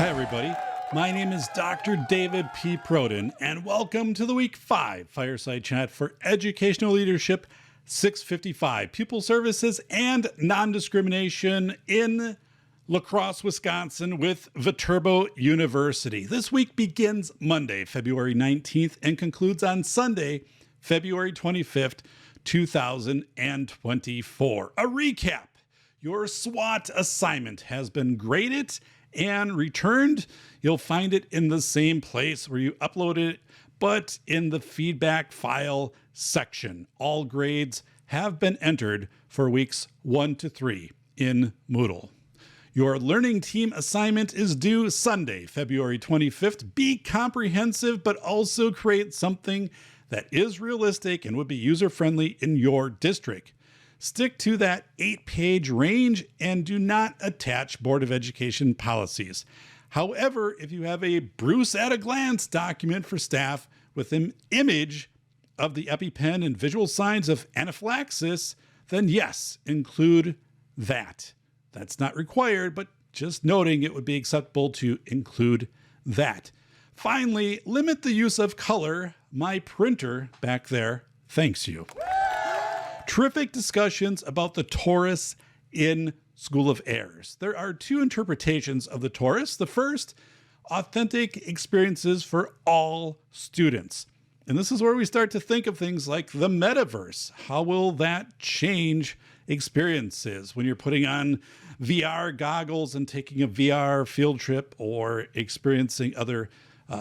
Hi, everybody. My name is Dr. David P. Perrodin, and welcome to the Week 5 Fireside Chat for Educational Leadership 655, Pupil Services and Nondiscrimination in La Crosse, Wisconsin with Viterbo University. This week begins Monday, February 19th, and concludes on Sunday, February 25th, 2024. A recap. Your SWOT assignment has been graded and returned. You'll find it in the same place where you uploaded it, but in the feedback file section. All grades have been entered for weeks 1 to 3 in MOODLE. Your learning team assignment is due Sunday, February 25th. Be comprehensive, but also create something that is realistic and would be user-friendly in your district. Stick to that 8-page range and do not attach Board of Education policies. However, if you have a Bruce at a glance document for staff with an image of the EpiPen and visual signs of anaphylaxis, then yes, include that. That's not required, but just noting it would be acceptable to include that. Finally, limit the use of color. My printer back there thanks you. Terrific discussions about the TORUS in School of Errors. There are two interpretations of the TORUS. The first, authentic experiences for all students. And this is where we start to think of things like the metaverse. How will that change experiences when you're putting on VR goggles and taking a VR field trip or experiencing other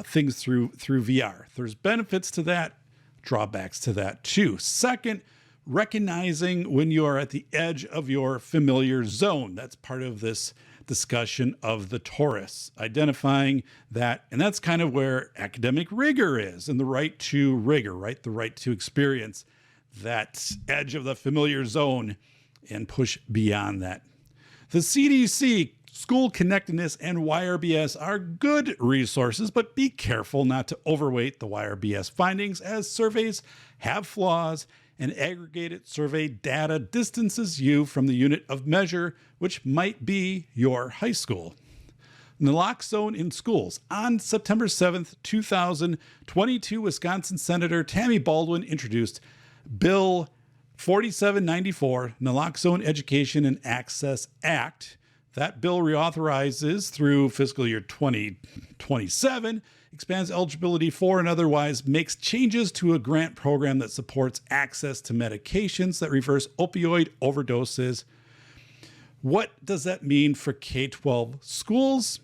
things through VR? There's benefits to that, drawbacks to that too. Second, recognizing when you are at the edge of your familiar zone. That's part of this discussion of the TORUS, identifying that, and that's kind of where academic rigor is, and the right to rigor, right? The right to experience that edge of the familiar zone and push beyond that. The CDC, School Connectedness, and YRBS are good resources, but be careful not to overweight the YRBS findings, as surveys have flaws and aggregated survey data distances you from the unit of measure, which might be your high school. Naloxone in schools. On September 7th, 2022, Wisconsin Senator Tammy Baldwin introduced Bill 4794, Naloxone Education and Access Act. That bill reauthorizes through fiscal year 2027, expands eligibility for and otherwise makes changes to a grant program that supports access to medications that reverse opioid overdoses. What does that mean for K-12 schools?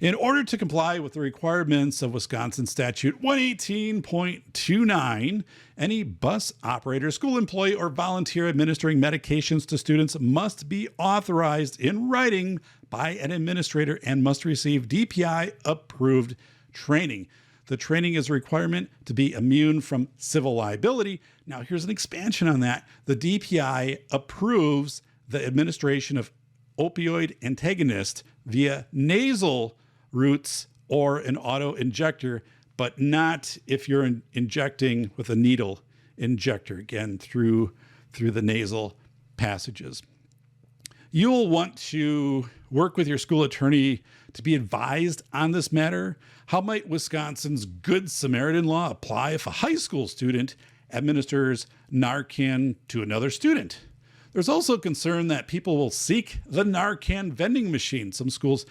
In order to comply with the requirements of Wisconsin Statute 118.29, any bus operator, school employee, or volunteer administering medications to students must be authorized in writing by an administrator and must receive DPI-approved training. The training is a requirement to be immune from civil liability. Now, here's an expansion on that. The DPI approves the administration of opioid antagonist via nasal routes or an auto injector, but not if you're injecting with a needle injector, again, through the nasal passages. You will want to work with your school attorney to be advised on this matter. How might Wisconsin's Good Samaritan law apply if a high school student administers Narcan to another student? There's also concern that people will seek the Narcan vending machine. Some schools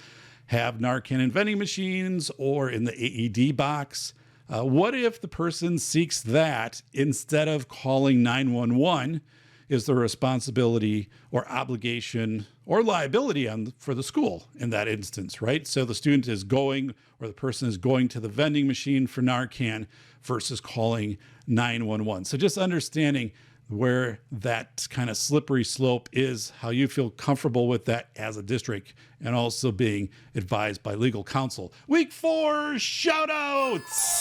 have Narcan in vending machines or in the AED box. What if the person seeks that instead of calling 911? Is there a responsibility or obligation or liability for the school in that instance, right? So the student is going, or the person is going to the vending machine for Narcan versus calling 911. So just understanding where that kind of slippery slope is, how you feel comfortable with that as a district, and also being advised by legal counsel. Week 4 shout-outs.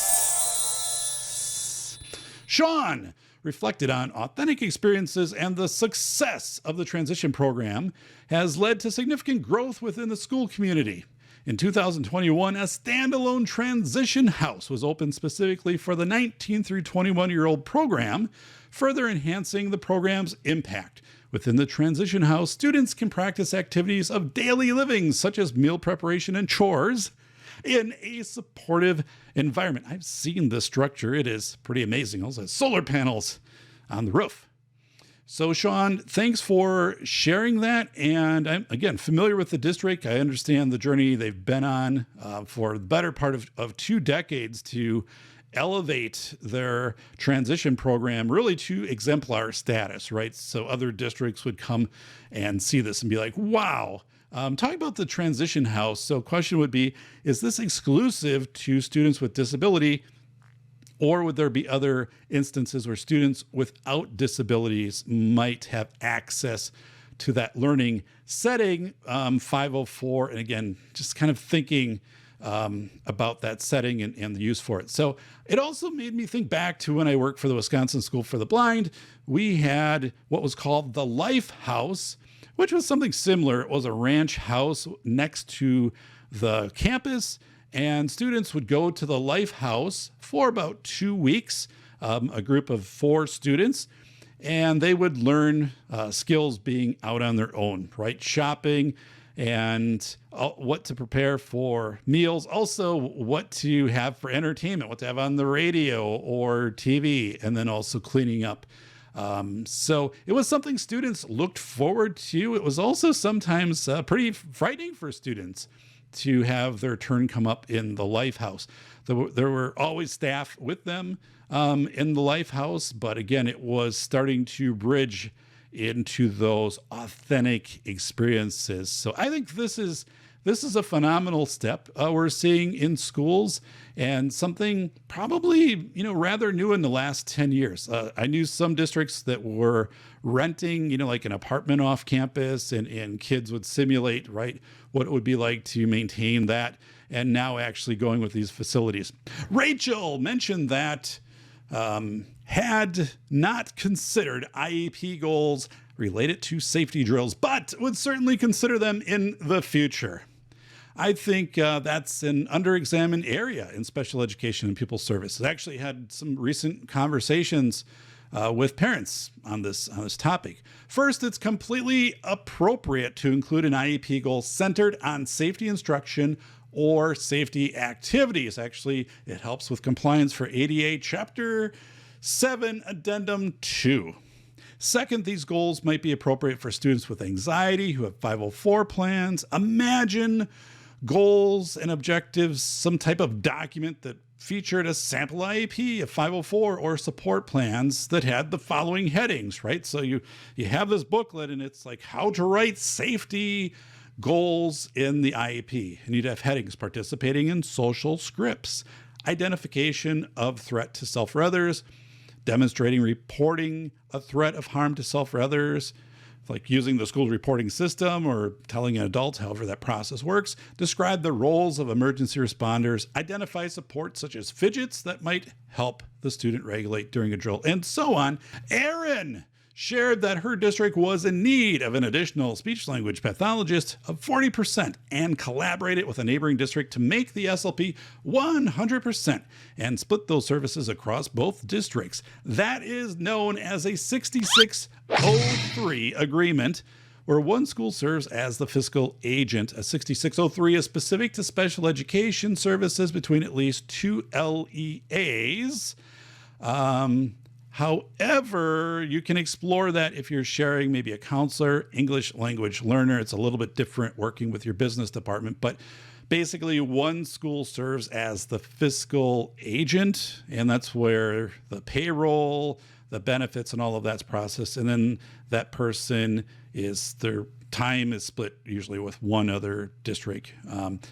Sean reflected on authentic experiences and the success of the transition program has led to significant growth within the school community. In 2021, a standalone transition house was opened specifically for the 19 through 21-year-old program, further enhancing the program's impact. Within the transition house, students can practice activities of daily living, such as meal preparation and chores, in a supportive environment. I've seen this structure. It is pretty amazing. Also has solar panels on the roof. So Sean, thanks for sharing that. And I'm, again, familiar with the district. I understand the journey they've been on for the better part of 2 decades to elevate their transition program really to exemplar status, right? So other districts would come and see this and be like, wow. Talking about the transition house. So question would be, is this exclusive to students with disability, or would there be other instances where students without disabilities might have access to that learning setting? 504, and again, just kind of thinking about that setting and the use for it. So it also made me think back to when I worked for the Wisconsin School for the Blind. We had what was called the Life House, which was something similar. It was a ranch house next to the campus, and students would go to the Life House for about 2 weeks, a group of 4 students, and they would learn skills being out on their own, right? Shopping, and what to prepare for meals, also what to have for entertainment, what to have on the radio or TV, and then also cleaning up. So it was something students looked forward to. It was also sometimes pretty frightening for students to have their turn come up in the Life House. There were always staff with them in the Life House, but again, it was starting to bridge into those authentic experiences. So I think this is a phenomenal step we're seeing in schools, and something probably, rather new in the last 10 years. I knew some districts that were renting, like an apartment off campus, and kids would simulate, right, what it would be like to maintain that, and now actually going with these facilities. Rachel mentioned that had not considered IEP goals related to safety drills, but would certainly consider them in the future. I think that's an underexamined area in special education and pupil services. I actually had some recent conversations with parents on this topic. First, it's completely appropriate to include an IEP goal centered on safety instruction or safety activities. Actually, it helps with compliance for ADA Chapter 7, Addendum 2. Second, these goals might be appropriate for students with anxiety who have 504 plans. Imagine goals and objectives, some type of document that featured a sample IEP, a 504, or support plans that had the following headings, right? So you have this booklet, and it's like how to write safety goals in the IEP. And you'd have headings: participating in social scripts, identification of threat to self or others, demonstrating reporting a threat of harm to self or others, like using the school reporting system or telling an adult, however that process works, describe the roles of emergency responders, identify support such as fidgets that might help the student regulate during a drill, and so on. Erin shared that her district was in need of an additional speech language pathologist of 40% and collaborated with a neighboring district to make the SLP 100% and split those services across both districts. That is known as a 6603 agreement, where one school serves as the fiscal agent. A 6603 is specific to special education services between at least 2 LEAs. However, you can explore that if you're sharing maybe a counselor, English language learner. It's a little bit different working with your business department, but basically one school serves as the fiscal agent, and that's where the payroll, the benefits, and all of that's processed. And then that person their time is split usually with one other district.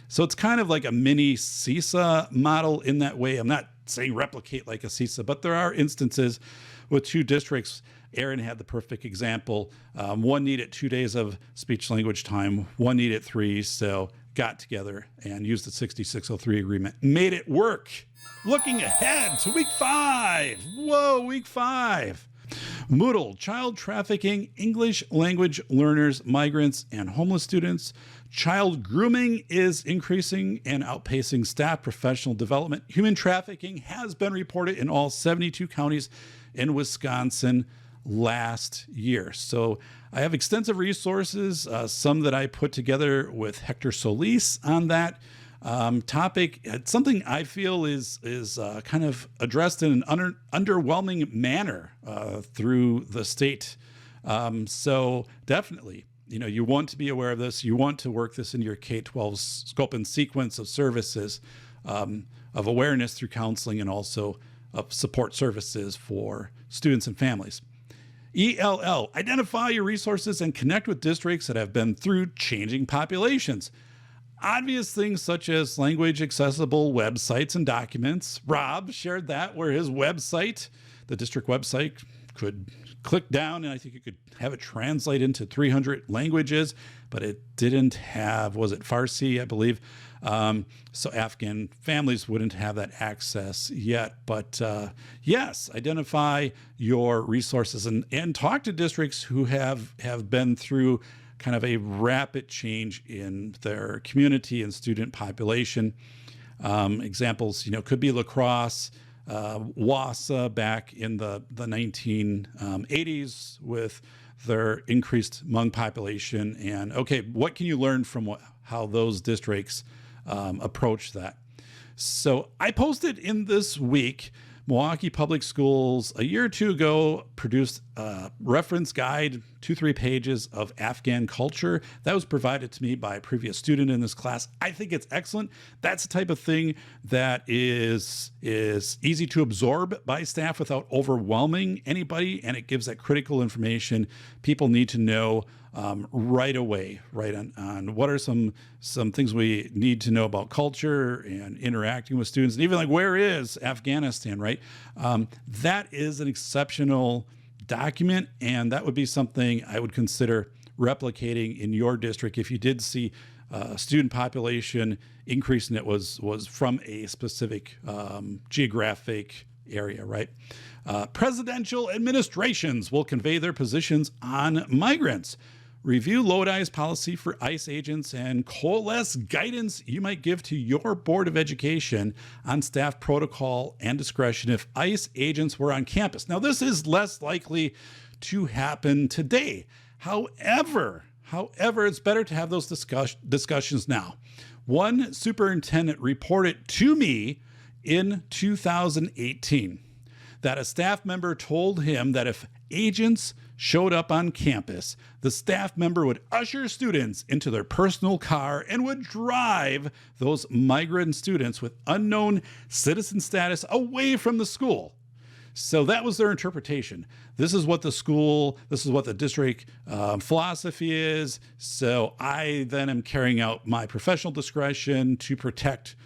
So it's kind of like a mini CESA model in that way. I'm not saying replicate like a CESA, but there are instances with 2 districts. Erin had the perfect example. One needed 2 days of speech language time, one needed 3, so got together and used the 6603 agreement, made it work. Looking ahead to week 5. Whoa, week 5. MOODLE, child trafficking, English language learners, migrants, and homeless students. Child grooming is increasing and outpacing staff professional development. Human trafficking has been reported in all 72 counties in Wisconsin last year. So I have extensive resources, some that I put together with Hector Solis on that topic. It's something I feel is kind of addressed in an underwhelming manner through the state. So definitely, you want to be aware of this. You want to work this into your K-12 scope and sequence of services, of awareness through counseling and also of support services for students and families. ELL, identify your resources and connect with districts that have been through changing populations. Obvious things such as language accessible websites and documents. Rob shared that where his website, the district website, could click down and I think you could have it translate into 300 languages, but it didn't have, was it Farsi, I believe. So Afghan families wouldn't have that access yet. But yes, identify your resources and talk to districts who have been through kind of a rapid change in their community and student population. Examples, could be La Crosse, Wausau back in the 1980s with their increased Hmong population. And okay, what can you learn from how those districts approach that? So I posted in this week, Milwaukee Public Schools a year or two ago produced a reference guide, 2-3 pages of Afghan culture. That was provided to me by a previous student in this class. I think it's excellent. That's the type of thing that is easy to absorb by staff without overwhelming anybody, and it gives that critical information people need to know right away, right on what are some things we need to know about culture and interacting with students, and even like where is Afghanistan, right? That is an exceptional document, and that would be something I would consider replicating in your district if you did see student population increase and it was from a specific geographic area, right? Presidential administrations will convey their positions on migrants. Review Lodi's policy for ICE agents and coalesce guidance you might give to your Board of Education on staff protocol and discretion if ICE agents were on campus. Now, this is less likely to happen today. However, it's better to have those discussions now. One superintendent reported to me in 2018 that a staff member told him that if agents showed up on campus, the staff member would usher students into their personal car and would drive those migrant students with unknown citizen status away from the school. So that was their interpretation. This is what the district philosophy is. So I then am carrying out my professional discretion to protect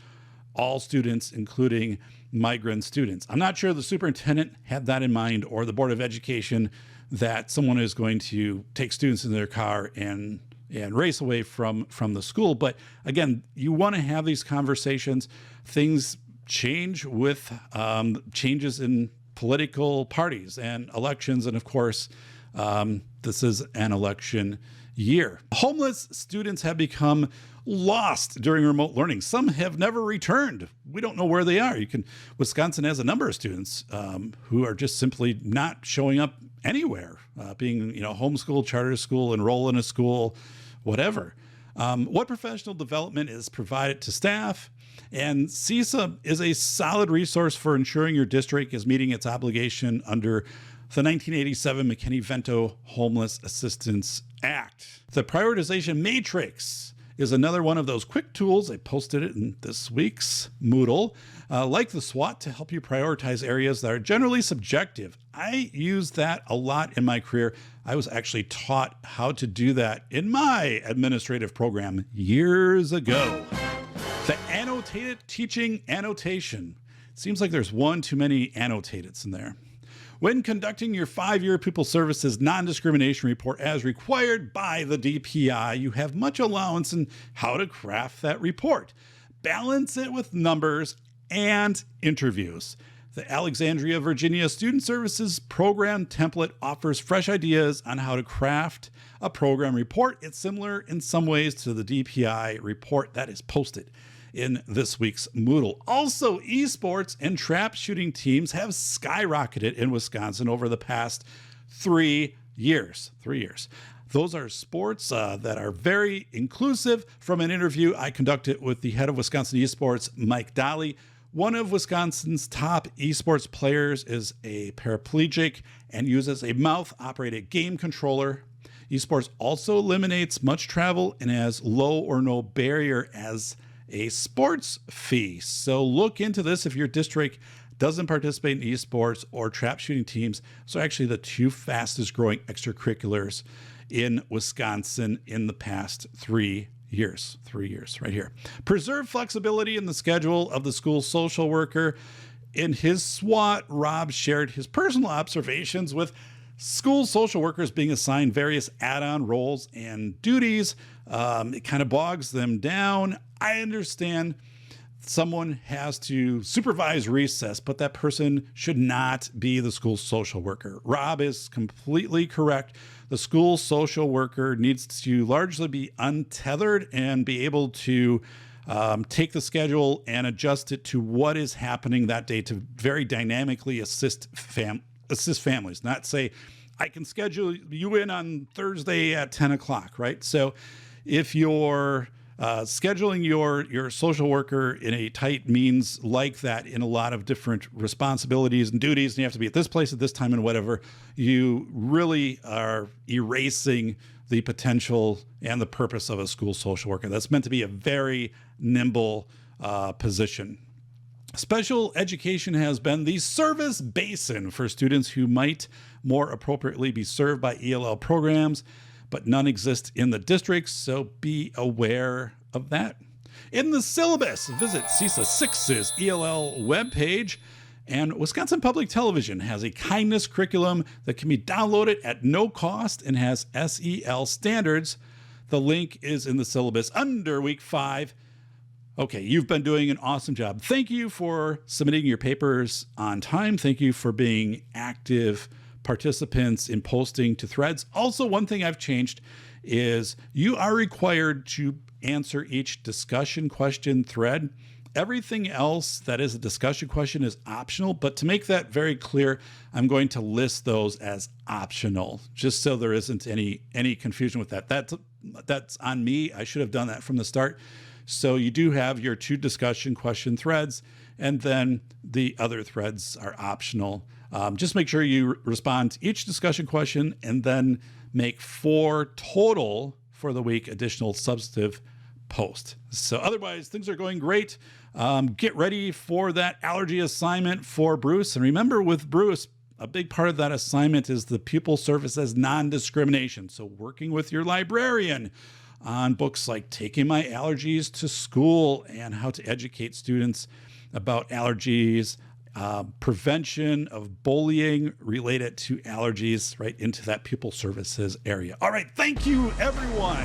all students, including migrant students. I'm not sure the superintendent had that in mind, or the Board of Education, that someone is going to take students in their car and race away from the school. But again, you want to have these conversations. Things change with changes in political parties and elections. And of course, this is an election year. Homeless students have become lost during remote learning. Some have never returned. We don't know where they are. Wisconsin has a number of students who are just simply not showing up anywhere, being homeschool, charter school, enroll in a school, whatever. What professional development is provided to staff? And CESA is a solid resource for ensuring your district is meeting its obligation under the 1987 McKinney-Vento Homeless Assistance Act. The Prioritization Matrix is another one of those quick tools. I posted it in this week's MOODLE. Like the SWOT, to help you prioritize areas that are generally subjective. I used that a lot in my career. I was actually taught how to do that in my administrative program years ago. The annotated teaching annotation. Seems like there's one too many annotateds in there. When conducting your 5-year Pupil Services Nondiscrimination report as required by the DPI, you have much allowance in how to craft that report. Balance it with numbers and interviews. The Alexandria, Virginia Student Services Program template offers fresh ideas on how to craft a program report. It's similar in some ways to the DPI report that is posted in this week's Moodle. Also, esports and trap shooting teams have skyrocketed in Wisconsin over the past 3 years. 3 years. Those are sports that are very inclusive. From an interview I conducted with the head of Wisconsin esports, Mike Dolly, one of Wisconsin's top esports players is a paraplegic and uses a mouth-operated game controller. Esports also eliminates much travel and has low or no barrier as a sports fee. So look into this if your district doesn't participate in esports or trap shooting teams. So actually the two fastest growing extracurriculars in Wisconsin in the past 3 years. 3 years right here. Preserve flexibility in the schedule of the school social worker. In his SWAT, Rob shared his personal observations with school social workers being assigned various add-on roles and duties. It kind of bogs them down. I understand someone has to supervise recess, but that person should not be the school social worker. Rob is completely correct. The school social worker needs to largely be untethered and be able to take the schedule and adjust it to what is happening that day to very dynamically assist families, not say, I can schedule you in on Thursday at 10 o'clock, right? So if you're scheduling your social worker in a tight means like that in a lot of different responsibilities and duties, and you have to be at this place at this time and whatever, you really are erasing the potential and the purpose of a school social worker. That's meant to be a very nimble position. Special education has been the service basin for students who might more appropriately be served by ELL programs, but none exist in the districts, so be aware of that. In the syllabus, visit CESA 6's ELL webpage, and Wisconsin Public Television has a kindness curriculum that can be downloaded at no cost and has SEL standards. The link is in the syllabus under week 5. Okay, you've been doing an awesome job. Thank you for submitting your papers on time. Thank you for being active participants in posting to threads. Also, one thing I've changed is you are required to answer each discussion question thread. Everything else that is a discussion question is optional, but to make that very clear, I'm going to list those as optional, just so there isn't any confusion with that. That's on me. I should have done that from the start. So you do have your 2 discussion question threads, and then the other threads are optional. Just make sure you respond to each discussion question and then make 4 total for the week additional substantive posts. So otherwise, things are going great. Get ready for that allergy assignment for Bruce. And remember, with Bruce, a big part of that assignment is the Pupil Services Nondiscrimination. So working with your librarian on books like Taking My Allergies to School and how to educate students about allergies, prevention of bullying related to allergies, right into that pupil services area. All right. Thank you, everyone.